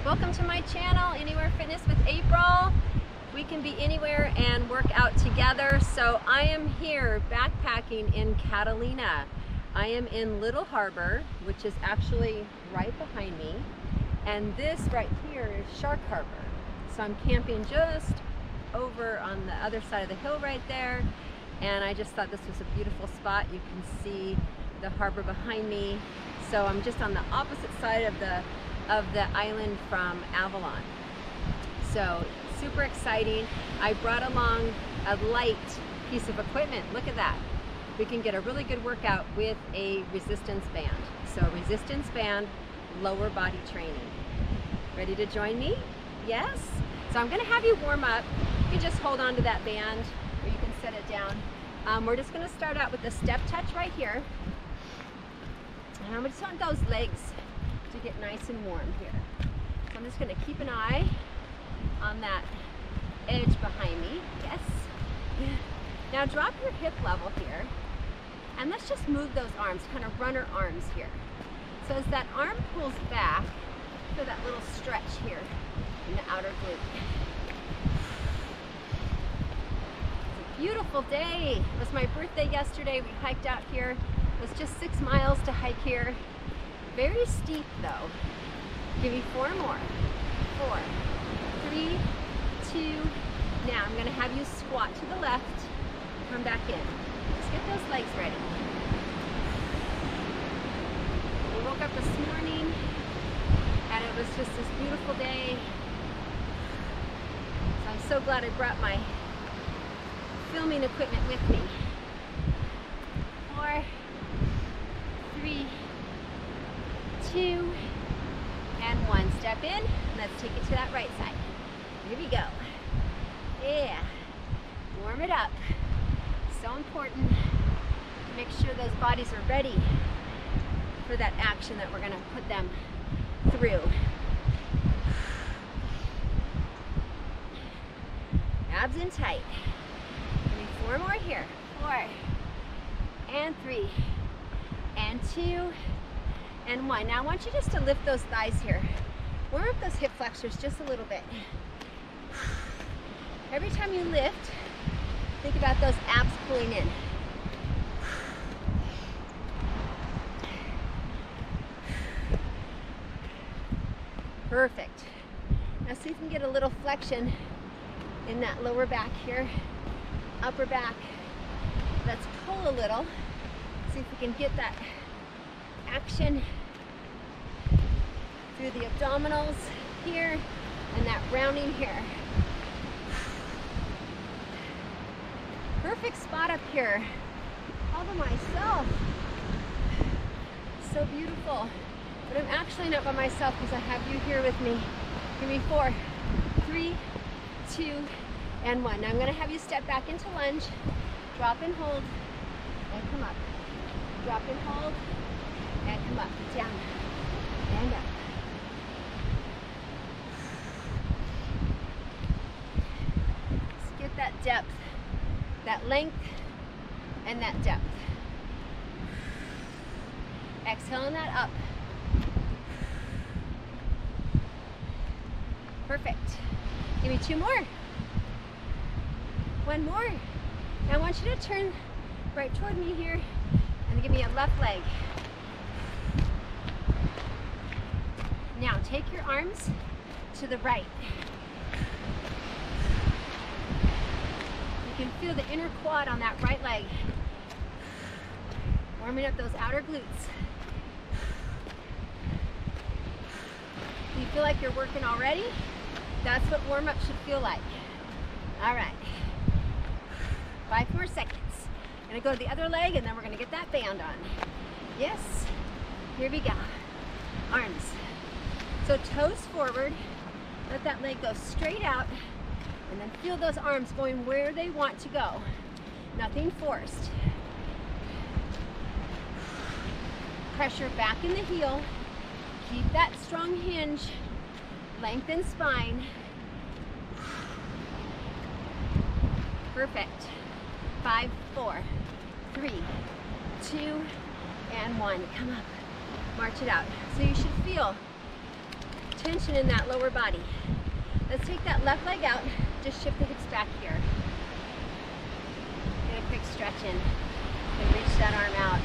Welcome to my channel, Anywhere Fitness with April. We can be anywhere and work out together. So I am here backpacking in Catalina. I am in Little Harbor, which is actually right behind me. And this right here is Shark Harbor. So I'm camping just over on the other side of the hill right there. And I just thought this was a beautiful spot. You can see the harbor behind me. So I'm just on the opposite side of the island from Avalon. So super exciting. I brought along a light piece of equipment. Look at that. We can get a really good workout with a resistance band. So resistance band, lower body training. Ready to join me? Yes? So I'm gonna have you warm up. You can just hold on to that band or you can set it down. We're just gonna start out with a step touch right here. And I just want those legs to get nice and warm here. So I'm just gonna keep an eye on that edge behind me. Yes. Now drop your hip level here and let's just move those arms, kind of runner arms here. So as that arm pulls back, feel that little stretch here in the outer glute. It's a beautiful day. It was my birthday yesterday. We hiked out here. It was just 6 miles to hike here. Very steep though. Give me 4 more. 4, 3, 2. Now I'm gonna have you squat to the left, come back in. Let's get those legs ready. We woke up this morning and it was just this beautiful day. So I'm so glad I brought my filming equipment with me. 4, 3, 2, and 1. Step in. Let's take it to that right side. Here we go. Yeah. Warm it up. So important to make sure those bodies are ready for that action that we're going to put them through. Abs in tight. Give me 4 more here. 4, and 3, and 2, and 1. Now I want you just to lift those thighs here. Warm up those hip flexors just a little bit. Every time you lift, think about those abs pulling in. Perfect. Now see if you can get a little flexion in that lower back here, upper back. Let's pull a little. See if we can get that action through the abdominals here and that rounding here. Perfect spot up here. All by myself. So beautiful. But I'm actually not by myself because I have you here with me. Give me 4, 3, 2, and 1. Now I'm going to have you step back into lunge. Drop and hold. And come up. Drop and hold. And come up. Down. And up. Let's get that depth, that length, and that depth. Exhaling that up. Perfect. Give me 2 more. 1 more. Now I want you to turn right toward me here and give me a left leg. Now take your arms to the right. You can feel the inner quad on that right leg. Warming up those outer glutes. Do you feel like you're working already? That's what warm-up should feel like. All right. 5 more seconds. I'm gonna go to the other leg and then we're gonna get that band on. Yes. Here we go. Arms. So toes forward. Let that leg go straight out and then feel those arms going where they want to go. Nothing forced. Pressure back in the heel. Keep that strong hinge. Lengthen spine. Perfect. 5, 4, 3, 2, and 1. Come up. March it out. So you should feel tension in that lower body. Let's take that left leg out, just shift the hips back here. Get a quick stretch in and reach that arm out.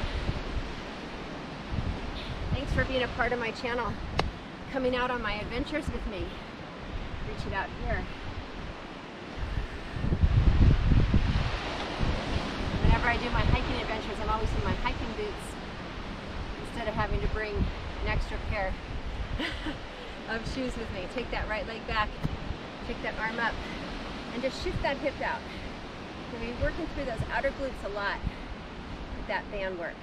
Thanks for being a part of my channel, coming out on my adventures with me. Reach it out here. Whenever I do my hiking adventures, I'm always in my hiking boots instead of having to bring an extra pair of shoes with me. Take that right leg back, take that arm up, and just shift that hip out. We'll be working through those outer glutes a lot with that band work.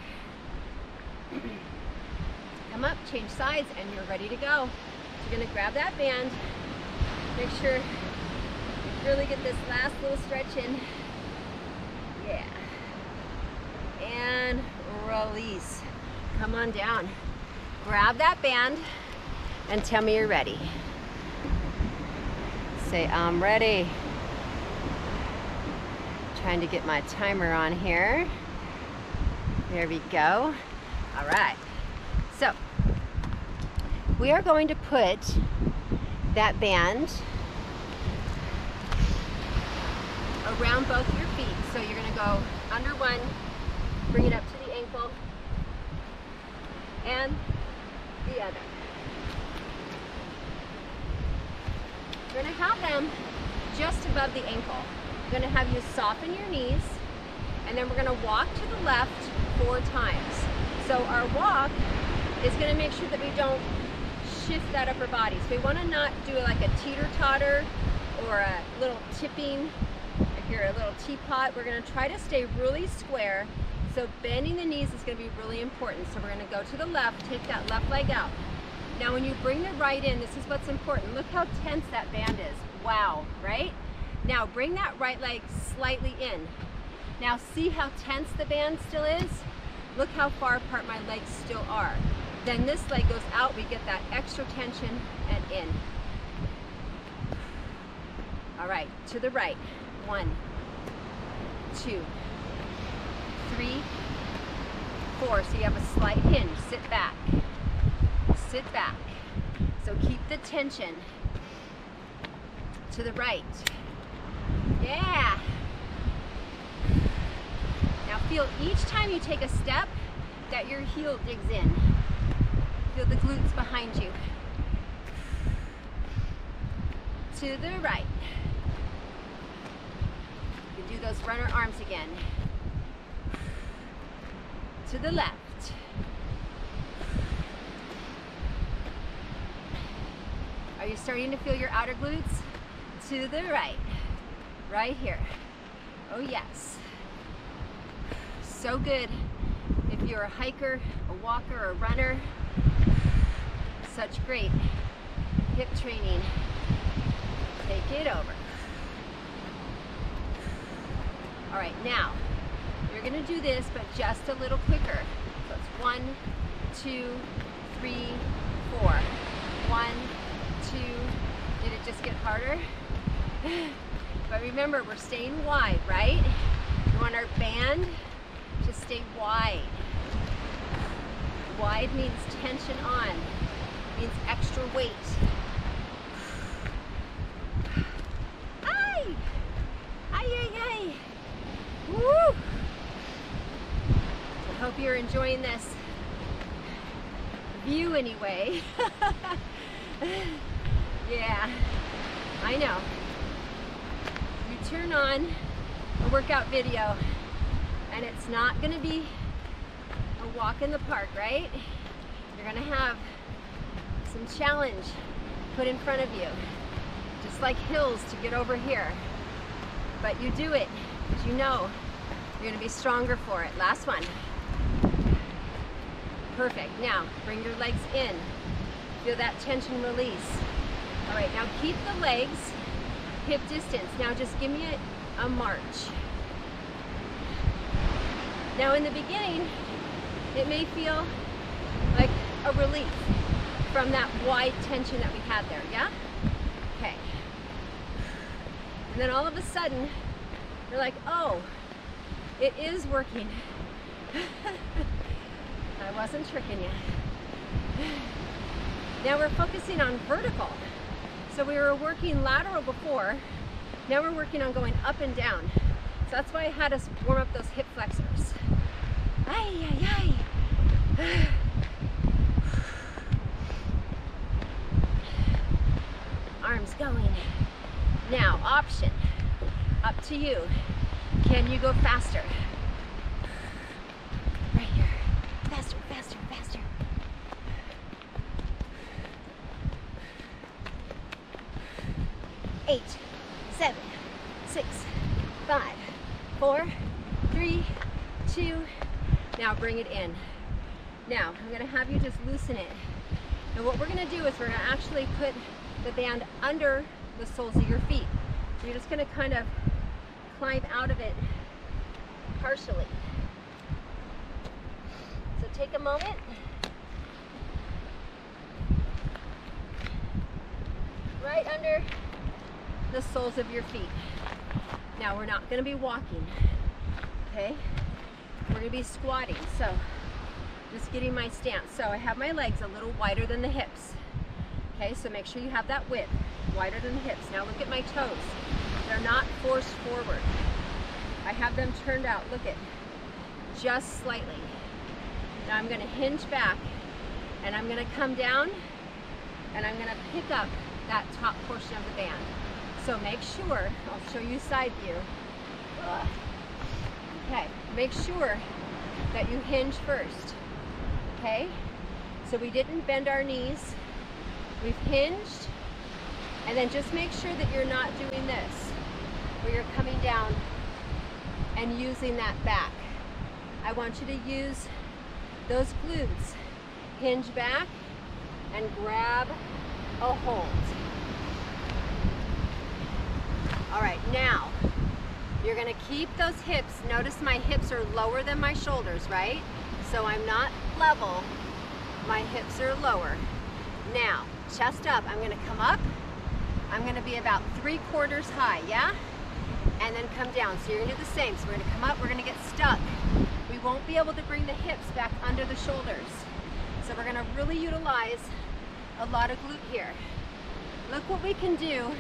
Come up, change sides, and you're ready to go. So you're gonna grab that band, make sure you really get this last little stretch in. Yeah. And release. Come on down. Grab that band and tell me you're ready. Say, I'm ready. Trying to get my timer on here. There we go. All right. So, we are going to put that band around both your feet. So you're going to go under one, bring it up to the ankle, and the other. You're going to have them just above the ankle. We're going to have you soften your knees, and then we're going to walk to the left 4 times. So our walk is going to make sure that we don't shift that upper body. So we want to not do like a teeter-totter or a little tipping. If you're a little teapot, we're going to try to stay really square. So bending the knees is going to be really important. So we're going to go to the left, take that left leg out. Now when you bring the right in, this is what's important. Look how tense that band is. Wow, right? Now bring that right leg slightly in. Now see how tense the band still is? Look how far apart my legs still are. Then this leg goes out, we get that extra tension and in. All right, to the right. 1, 2, 3, 4. So you have a slight hinge. Sit back. Sit back. So keep the tension. To the right. Yeah. Now feel each time you take a step that your heel digs in. Feel the glutes behind you. To the right. You can do those runner arms again. To the left. Are you starting to feel your outer glutes? To the right. Right here. Oh yes. So good if you're a hiker, a walker, or a runner. Such great hip training. Take it over. All right, now you're gonna do this, but just a little quicker. So it's 1, 2, 3, 4. 1, 2. Did it just get harder? But remember, we're staying wide, right? We want our band to stay wide. Wide means tension on, means extra weight. Ay! Ay, ay, ay! Woo! I hope you're enjoying this view anyway. Yeah, I know. You turn on a workout video and it's not gonna be a walk in the park, right? You're gonna have some challenge put in front of you, just like hills to get over here. But you do it because you know you're gonna be stronger for it. Last one. Perfect. Now bring your legs in. Feel that tension release. All right, now keep the legs hip distance. Now just give me a march. Now in the beginning, it may feel like a relief from that wide tension that we had there, yeah? Okay. And then all of a sudden, you're like, oh, it is working. I wasn't tricking you. Now we're focusing on vertical. So we were working lateral before, now we're working on going up and down. So that's why I had us warm up those hip flexors. Ay, ay, ay. Arms going. Now, option, up to you. Can you go faster? Right here, faster, faster, faster. 8, 7, 6, 5, 4, 3, 2. Now bring it in. Now I'm going to have you just loosen it. And what we're going to do is we're going to actually put the band under the soles of your feet. So you're just going to kind of climb out of it partially. So take a moment. Right under the soles of your feet. Now we're not going to be walking, okay? We're going to be squatting. So just getting my stance. So I have my legs a little wider than the hips. Okay, so make sure you have that width, wider than the hips. Now look at my toes. They're not forced forward. I have them turned out, look at, just slightly. Now I'm going to hinge back and I'm going to come down and I'm going to pick up that top portion of the band. So make sure, I'll show you side view. Okay, make sure that you hinge first, okay? So we didn't bend our knees, we've hinged, and then just make sure that you're not doing this, where you're coming down and using that back. I want you to use those glutes, hinge back, and grab a hold. All right, now you're gonna keep those hips. Notice my hips are lower than my shoulders, right? So I'm not level, my hips are lower. Now, chest up, I'm gonna come up. I'm gonna be about 3/4 high, yeah? And then come down, so you're gonna do the same. So we're gonna come up, we're gonna get stuck. We won't be able to bring the hips back under the shoulders. So we're gonna really utilize a lot of glute here. Look what we can do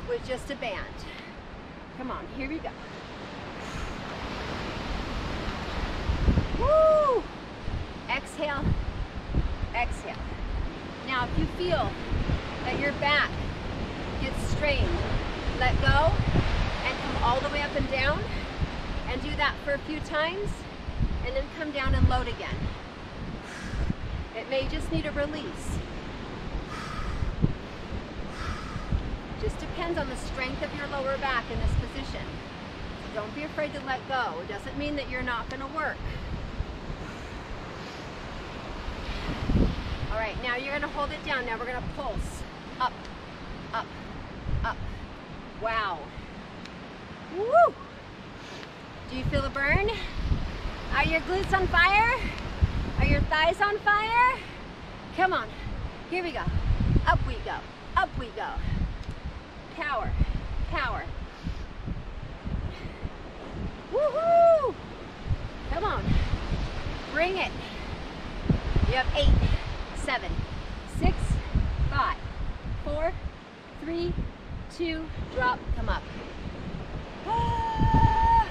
with just a band. Come on, here we go. Woo! Exhale, exhale. Now if you feel that your back gets strained, let go and come all the way up and down and do that for a few times and then come down and load again. It may just need a release. Just depends on the strength of your lower back in this position. So don't be afraid to let go. It doesn't mean that you're not going to work. All right, now you're going to hold it down. Now we're going to pulse. Up, up, up. Wow. Woo! Do you feel the burn? Are your glutes on fire? Are your thighs on fire? Come on. Here we go. Up we go. Up we go. Power, power. Woohoo! Come on. Bring it. You have 8, 7, 6, 5, 4, 3, 2, drop, come up. Ah.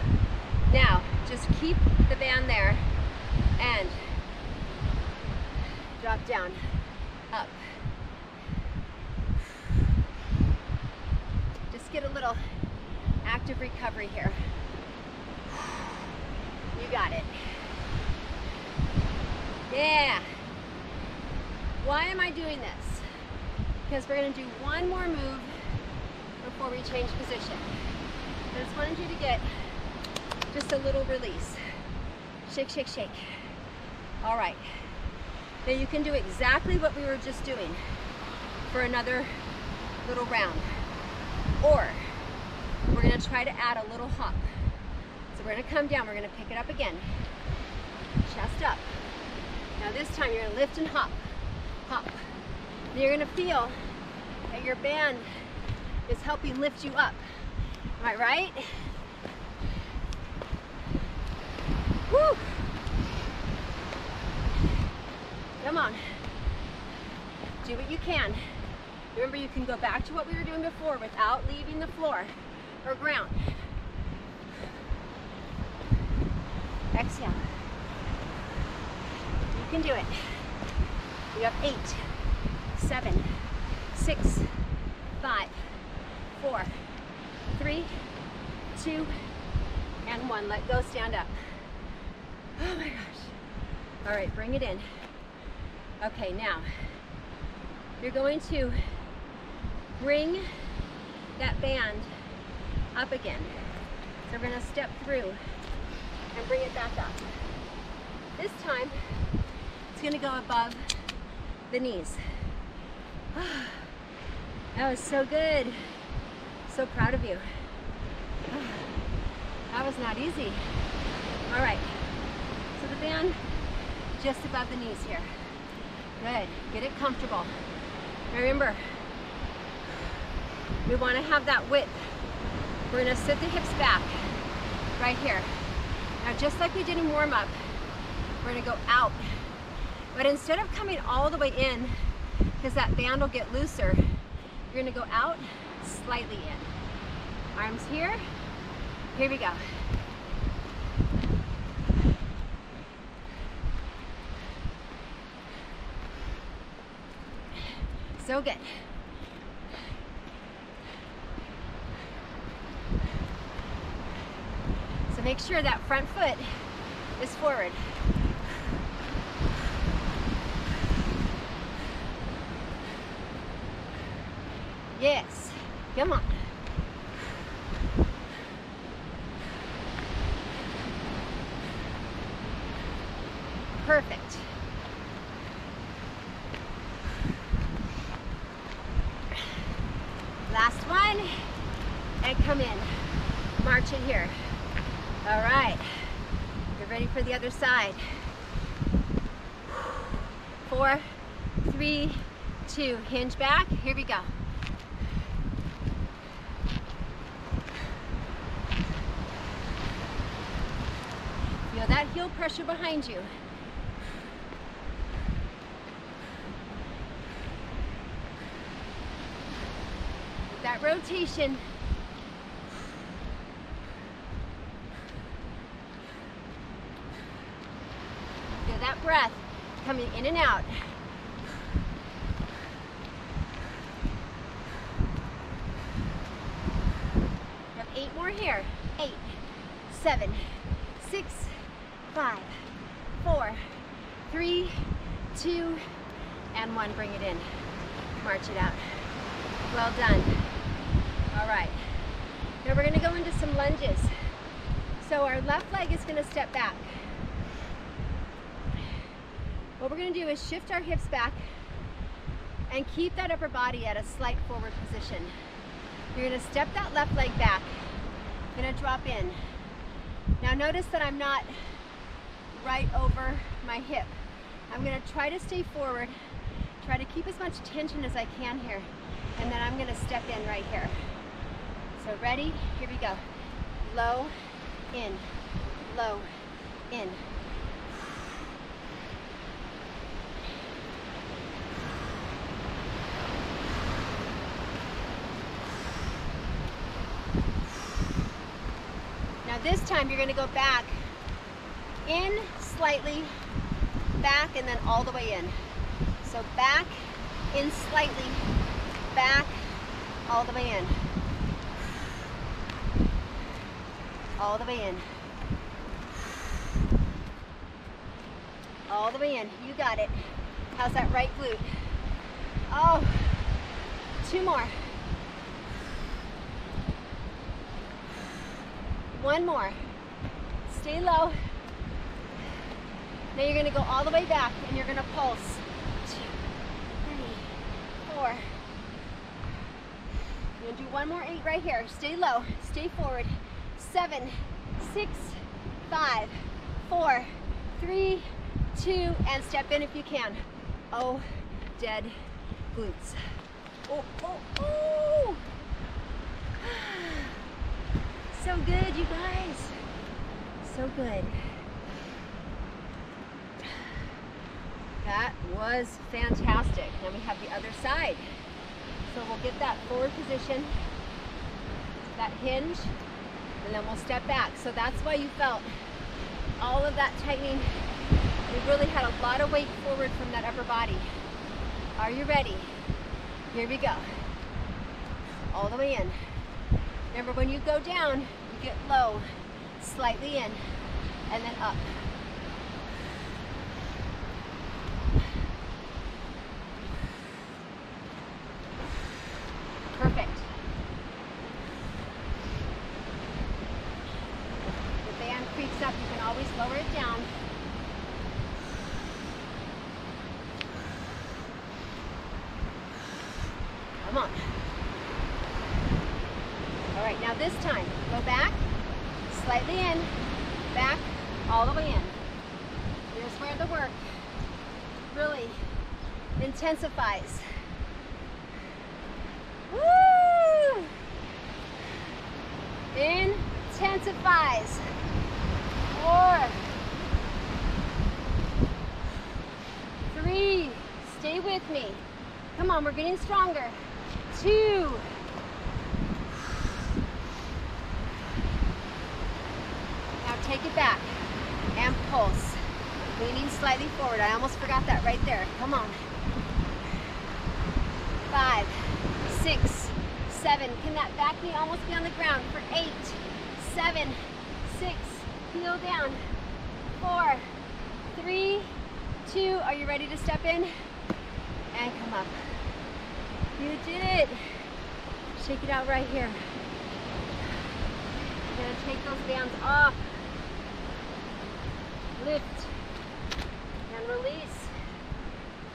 Now, just keep the band there and drop down, up. Get a little active recovery here. You got it. Yeah. Why am I doing this? Because we're going to do one more move before we change position. I just wanted you to get just a little release. Shake, shake, shake. All right. Now you can do exactly what we were just doing for another little round. Or we're going to try to add a little hop. So we're going to come down, we're going to pick it up again. Chest up. Now this time you're going to lift and hop. Hop. Then you're going to feel that your band is helping lift you up. Am I right? Woo! Come on. Do what you can. Remember, you can go back to what we were doing before without leaving the floor or ground. Exhale. You can do it. You have 8, 7, 6, 5, 4, 3, 2, and 1. Let go, stand up. Oh my gosh. All right, bring it in. Okay, now you're going to bring that band up again. So we're gonna step through and bring it back up. This time, it's gonna go above the knees. That was so good. So proud of you. That was not easy. All right, so the band just above the knees here. Good, get it comfortable. Remember, we want to have that width. We're going to sit the hips back right here. Now, just like we did in warm-up, we're going to go out. But instead of coming all the way in, because that band will get looser, you're going to go out, slightly in. Arms here. Here we go. So good. So make sure that front foot is forward. Yes, come on. Perfect. Last one, and come in. March it here. All right, get ready for the other side. 4, 3, 2, hinge back, here we go. Feel that heel pressure behind you. That rotation. Feel that breath coming in and out. We have 8 more here. 8, 7, 6, 5, 4, 3, 2, and 1. Bring it in. March it out. Well done. All right. Now we're going to go into some lunges. So our left leg is going to step back. What we're going to do is shift our hips back and keep that upper body at a slight forward position. You're going to step that left leg back. You're going to drop in. Now notice that I'm not right over my hip. I'm going to try to stay forward, try to keep as much tension as I can here, and then I'm going to step in right here. So ready? Here we go. Low, in, low, in. Now this time you're going to go back, in slightly, back, and then all the way in. So back, in slightly, back, all the way in. All the way in. All the way in. You got it. How's that right glute? Oh, 2 more. 1 more. Stay low. Now you're going to go all the way back and you're going to pulse. 2, 3, 4. You're going to do 1 more 8 right here. Stay low. Stay forward. 7, 6, 5, 4, 3, 2, and step in if you can. Oh, dead glutes. Oh, oh, oh! So good, you guys. So good. That was was fantastic. Now we have the other side. So we'll get that forward position, that hinge, and then we'll step back. So that's why you felt all of that tightening. We really had a lot of weight forward from that upper body. Are you ready? Here we go. All the way in. Remember, when you go down, you get low, slightly in, and then up. Perfect. The band creeps up, you can always lower it down. Come on. All right, now this time, go back, slightly in, back, all the way in. Here's where the work really intensifies. Woo! Intensifies. 4, 3, stay with me. Come on, we're getting stronger. 2, now take it back and pulse. Leaning slightly forward. I almost forgot that right there. Come on. 5, 6, 7. Can that back knee almost be on the ground for 8, 7, 6. Heel down. 4, 3, 2. Are you ready to step in? And come up. You did it. Shake it out right here. You're gonna take those bands off. Lift and release.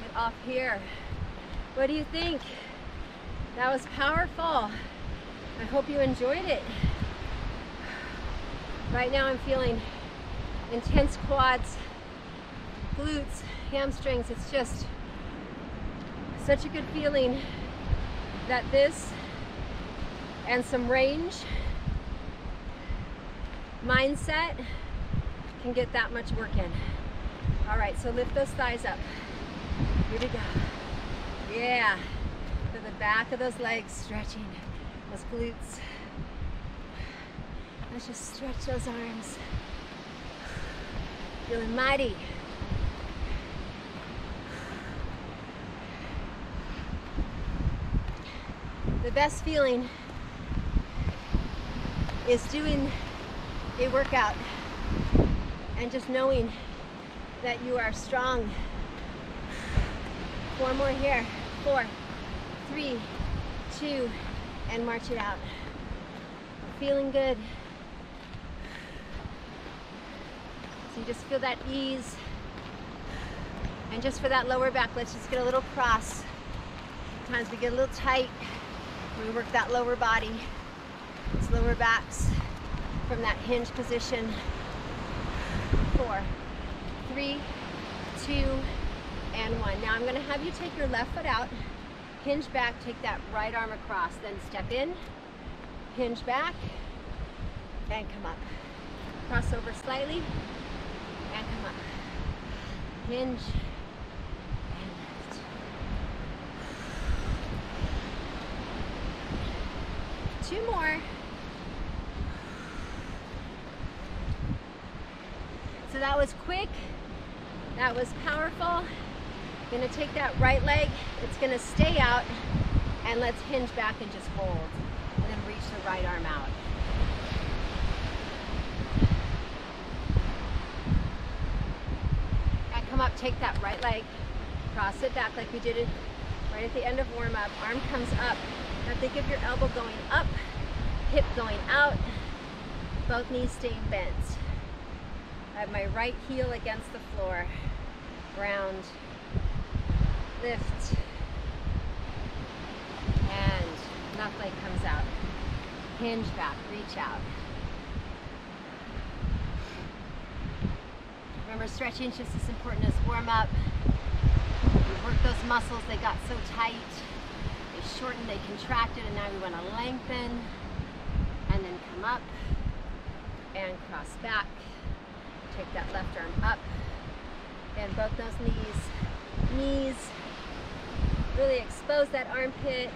Get off here. What do you think? That was powerful. I hope you enjoyed it. Right now I'm feeling intense quads, glutes, hamstrings. It's just such a good feeling that this and some range, mindset can get that much work in. All right, so lift those thighs up. Here we go. Yeah, for the back of those legs, stretching those glutes. Let's just stretch those arms. Feeling mighty. The best feeling is doing a workout and just knowing that you are strong. 4 more here. 4, 3, 2, and march it out. Feeling good. So you just feel that ease. And just for that lower back, let's just get a little cross. Sometimes we get a little tight when we work that lower body. Those lower backs from that hinge position. 4, 3, 2, and 1. Now I'm going to have you take your left foot out, hinge back, take that right arm across, then step in, hinge back, and come up. Cross over slightly, and come up. Hinge, and lift. Two more. So that was quick, that was powerful. Gonna take that right leg, it's gonna stay out, and let's hinge back and just hold. And then reach the right arm out. And come up, take that right leg, cross it back like we did it right at the end of warm up. Arm comes up. Now think of your elbow going up, hip going out, both knees staying bent. I have my right heel against the floor. Ground. Lift. And left leg comes out. Hinge back, reach out. Remember, stretching is just as important as warm up. We work those muscles, they got so tight. They shortened, they contracted, and now we want to lengthen. And then come up and cross back. Take that left arm up, bend both those knees, knees. Really expose that armpit.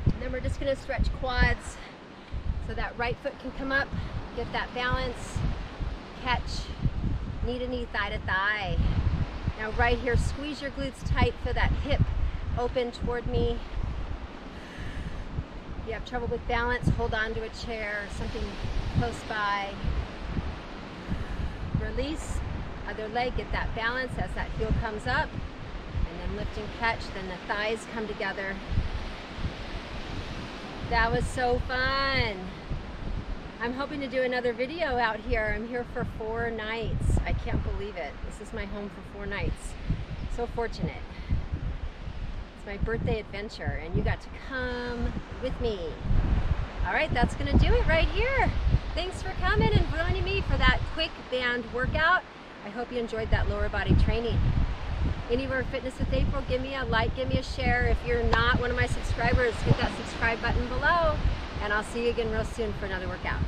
And then we're just gonna stretch quads so that right foot can come up, get that balance, catch, knee to knee, thigh to thigh. Now right here, squeeze your glutes tight, feel that hip open toward me. If you have trouble with balance, hold on to a chair, something close by. Release, other leg, get that balance as that heel comes up, and then lift and catch, then the thighs come together. That was so fun. I'm hoping to do another video out here. I'm here for 4 nights. I can't believe it. This is my home for 4 nights. So fortunate. It's my birthday adventure, and you got to come with me. All right, that's gonna do it right here. Thanks for coming and joining me for that quick band workout. I hope you enjoyed that lower body training. Anywhere Fitness with April, give me a like, give me a share. If you're not one of my subscribers, hit that subscribe button below, and I'll see you again real soon for another workout.